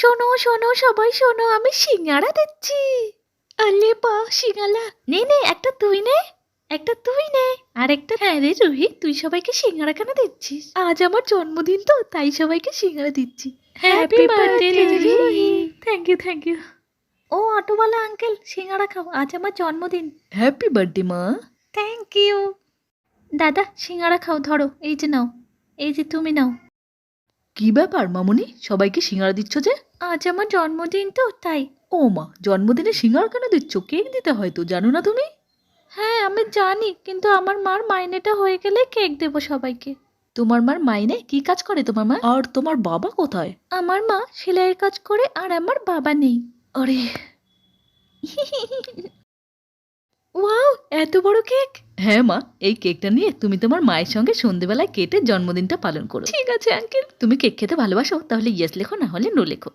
শোনো শোনো সবাই শোনো, আমি সিঙ্গারা দিচ্ছি। আলে বা সিঙ্গালা, নে নে একটা তুই নে, একটা তুই নে, আর একটা। হ্যাঁ রে রুহি, তুই সবাইকে সিঙ্গারা কেন দিচ্ছিস? আজ আমার জন্মদিন তো, তাই সবাইকে সিঙ্গারা দিচ্ছি। Happy birthday Ruhi. Thank you thank you. ও অটোওয়ালা আঙ্কেল, সিঙ্গারা খাও, আজ আমার জন্মদিন। হ্যাপি বার্থডে মা। Thank you. দাদা সিঙ্গারা খাও, ধরো এই যে নাও, এই যে তুমি নাও। কি ব্যাপার মামুনি, সবাইকে সিঙ্গারা দিচ্ছ যে? আজ আমার জন্মদিন তো তাই। ও মা, জন্মদিনে সিঙ্গারা কেন দিচ্ছ? কেক দিতে হয় তো, জানো না তুমি? হ্যাঁ আমি জানি, কিন্তু আমার মার মাইনেটা হয়ে গেলে কেক দেবো সবাইকে। তোমার মার মাইনে? কি কাজ করে তোমার মা? আর তোমার বাবা কোথায়? আমার মা সেলাইয়ের কাজ করে, আর আমার বাবা নেই। আরে ওয়াও, এত বড় কেক! হ্যাঁ মা, এই কেকটা নিয়ে তুমি তোমার মায়ের সঙ্গে সন্ধেবেলায় কেটে জন্মদিনটা পালন করো। ঠিক আছে আঙ্কেল। তুমি কেক খেতে ভালোবাসো? তাহলে ইয়েস লেখো, না হলে নো লেখো।